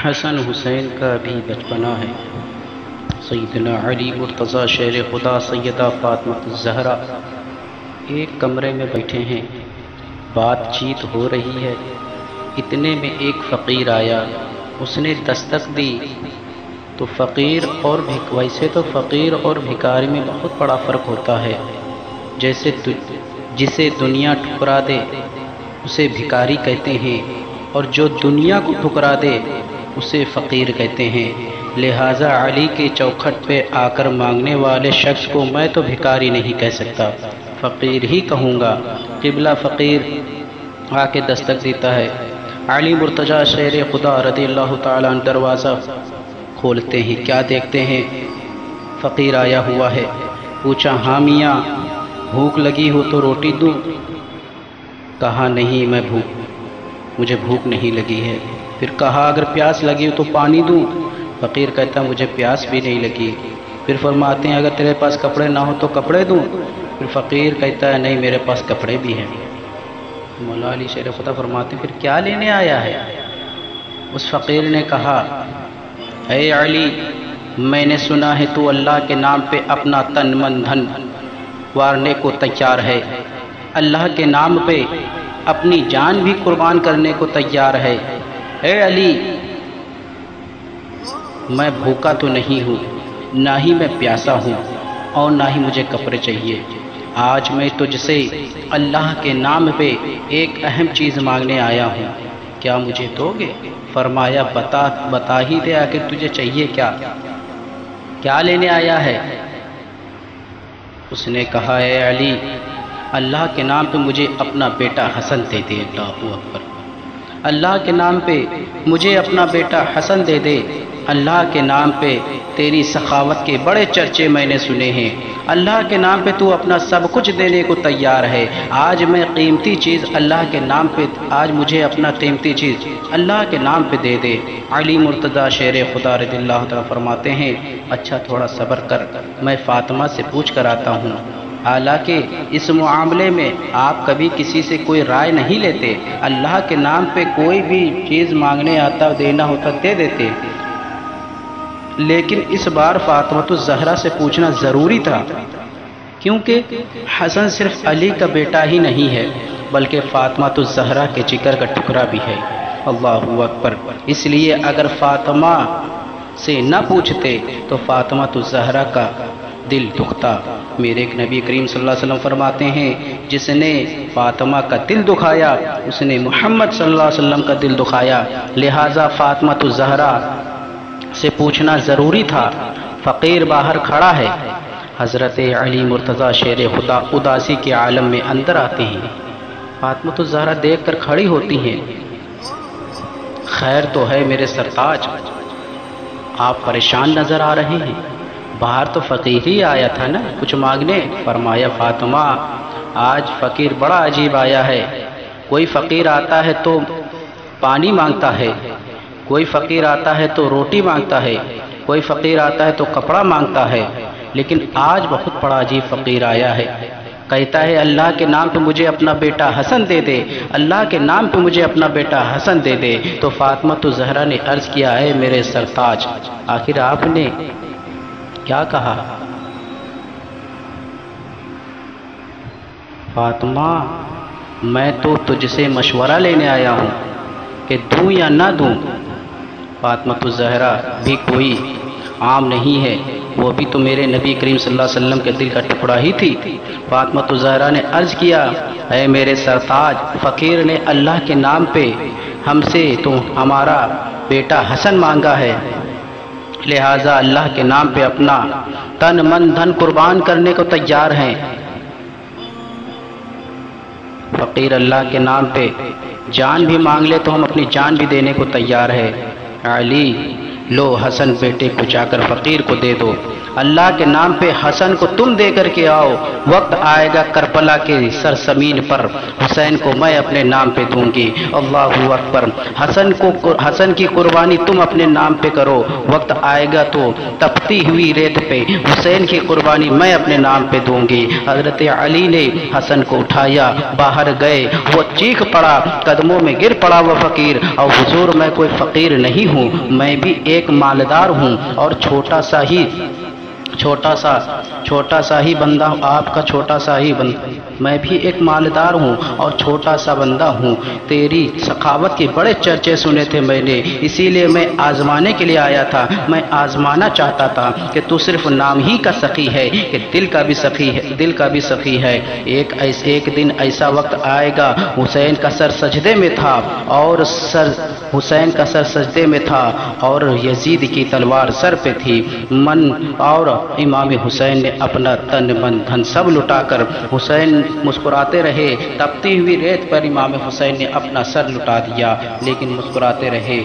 حسن حسین کا بھی بچپنا ہے۔ سیدنا علی مرتضیٰ شیر خدا سیدہ فاطمہ الزہرا ایک کمرے میں بیٹھے ہیں، بات چیت ہو رہی ہے۔ اتنے میں ایک فقیر آیا، اس نے دستک دی تو ویسے تو فقیر اور بھکاری میں بہت بڑا فرق ہوتا ہے۔ جیسے جسے دنیا ٹھکرا دے اسے بھکاری کہتے ہیں، اور جو دنیا کو ٹھکرا دے اسے فقیر کہتے ہیں۔ لہٰذا علی کے چوکھٹ پہ آ کر مانگنے والے شخص کو میں تو بھکاری نہیں کہہ سکتا، فقیر ہی کہوں گا۔ قبلہ فقیر آ کے دستک دیتا ہے۔ علی مرتضیٰ شیر خدا رضی اللہ تعالیٰ عنہ دروازہ کھولتے ہیں، کیا دیکھتے ہیں؟ فقیر آیا ہوا ہے۔ پوچھا، ہاں میاں بھوک لگی ہو تو روٹی دوں؟ کہا نہیں، مجھے بھوک نہیں لگی ہے۔ پھر کہا اگر پیاس لگی ہو تو پانی دوں؟ فقیر کہتا مجھے پیاس بھی نہیں لگی۔ پھر فرماتے ہیں اگر تیرے پاس کپڑے نہ ہو تو کپڑے دوں؟ پھر فقیر کہتا ہے نہیں، میرے پاس کپڑے بھی ہیں۔ مولا علی شیر خدا فرماتے ہیں پھر کیا لینے آیا ہے؟ اس فقیر نے کہا، اے علی، میں نے سنا ہے تو اللہ کے نام پہ اپنا تن من دھن وارنے کو تیار ہے، اللہ کے نام پہ اپنی جان بھی قربان کرنے کو تیار ہے۔ اے علی، میں بھوکا تو نہیں ہوں، نہ ہی میں پیاسا ہوں، اور نہ ہی مجھے کپڑے چاہیے۔ آج میں تجھ سے اللہ کے نام پہ ایک اہم چیز مانگنے آیا ہوں، کیا مجھے دو گے؟ فرمایا بتا ہی دے کہ تجھے چاہیے کیا لینے آیا ہے؟ اس نے کہا، اے علی، اللہ کے نام پہ مجھے اپنا بیٹا حسن دے دے۔ اللہ اکبر! اللہ کے نام پہ مجھے اپنا بیٹا حسن دے دے۔ اللہ کے نام پہ تیری سخاوت کے بڑے چرچے میں نے سنے ہیں۔ اللہ کے نام پہ تو اپنا سب کچھ دینے کو تیار ہے۔ آج میں قیمتی چیز اللہ کے نام پہ، آج مجھے اپنا قیمتی چیز اللہ کے نام پہ دے دے۔ علی مرتضیٰ شیر خدا رضی اللہ تعالیٰ فرماتے ہیں اچھا تھوڑا صبر کر، میں فاطمہ سے پوچھ کر آتا ہوں۔ حالانکہ اس معاملے میں آپ کبھی کسی سے کوئی رائے نہیں لیتے، اللہ کے نام پہ کوئی بھی چیز مانگنے آتا دینا ہوتا دے دیتے، لیکن اس بار فاطمہ الزہرا سے پوچھنا ضروری تھا، کیونکہ حسن صرف علی کا بیٹا ہی نہیں ہے بلکہ فاطمہ الزہرا کے جگر کا ٹکڑا بھی ہے۔ اللہ اکبر! اس لیے اگر فاطمہ سے نہ پوچھتے تو فاطمہ الزہرا کا دل دکھتا۔ میرے ایک نبی کریم صلی اللہ علیہ وسلم فرماتے ہیں جس نے فاطمہ کا دل دکھایا اس نے محمد صلی اللہ علیہ وسلم کا دل دکھایا۔ لہٰذا فاطمہ الزہرا سے پوچھنا ضروری تھا۔ فقیر باہر کھڑا ہے، حضرت علی مرتضیٰ شیر خدا اداسی کے عالم میں اندر آتے ہیں۔ فاطمہ الزہرا دیکھ کر کھڑی ہوتی ہیں، خیر تو ہے میرے سرتاج، آپ پریشان نظر آ رہے ہیں، باہر تو فقیر ہی آیا تھا نا کچھ مانگنے؟ فرمایا فاطمہ آج فقیر بڑا عجیب آیا ہے، کوئی فقیر آتا ہے تو پانی مانگتا ہے، کوئی فقیر آتا ہے تو روٹی مانگتا ہے، کوئی فقیر آتا ہے تو کپڑا مانگتا ہے، لیکن آج بہت بڑا عجیب فقیر آیا ہے، کہتا ہے اللہ کے نام پہ مجھے اپنا بیٹا حسن دے دے، اللہ کے نام پہ مجھے اپنا بیٹا حسن دے دے۔ تو فاطمہ الزہرا نے عرض کیا ہے میرے سرتاج، آخر آپ نے کیا کہا؟ فاطمہ میں تو تجھ سے مشورہ لینے آیا ہوں کہ دوں یا نہ دوں۔ فاطمہ الزہرا بھی کوئی عام نہیں ہے، وہ بھی تو میرے نبی کریم صلی اللہ علیہ وسلم کے دل کا ٹکڑا ہی تھی۔ فاطمہ الزہرا نے عرض کیا، اے میرے سرتاج، فقیر نے اللہ کے نام پہ ہم سے تو ہمارا بیٹا حسن مانگا ہے، لہٰذا اللہ کے نام پہ اپنا تن من دھن قربان کرنے کو تیار ہیں۔ فقیر اللہ کے نام پہ جان بھی مانگ لے تو ہم اپنی جان بھی دینے کو تیار ہے۔ علی لو حسن بیٹے کو جا کر فقیر کو دے دو، اللہ کے نام پہ حسن کو تم دے کر کے آؤ، وقت آئے گا کربلا کے سرزمین پر حسین کو میں اپنے نام پہ دوں گی۔ اللہ اکبر۔ حسن کی قربانی تم اپنے نام پہ کرو، وقت آئے گا تو تپتی ہوئی ریت پہ حسین کی قربانی میں اپنے نام پہ دوں گی۔ حضرت علی نے حسن کو اٹھایا، باہر گئے، وہ چیخ پڑا، قدموں میں گر پڑا وہ فقیر، اور حضور میں کوئی فقیر نہیں ہوں، میں بھی ایک مالدار ہوں اور چھوٹا سا ہی بندہ ہوں، آپ کا چھوٹا سا ہی بندہ، میں بھی ایک مالدار ہوں اور چھوٹا سا بندہ ہوں۔ تیری سخاوت کے بڑے چرچے سنے تھے میں نے، اسی لیے میں آزمانے کے لیے آیا تھا، میں آزمانا چاہتا تھا کہ تو صرف نام ہی کا سخی ہے کہ دل کا بھی سخی ہے۔ ایک دن ایسا وقت آئے گا، حسین کا سر سجدے میں تھا اور یزید کی تلوار سر پہ تھی، اور امام حسین نے اپنا تن من دھن سب لٹا کر، حسین مسکراتے رہے، تپتی ہوئی ریت پر امام حسین نے اپنا سر لٹا دیا، لیکن مسکراتے رہے۔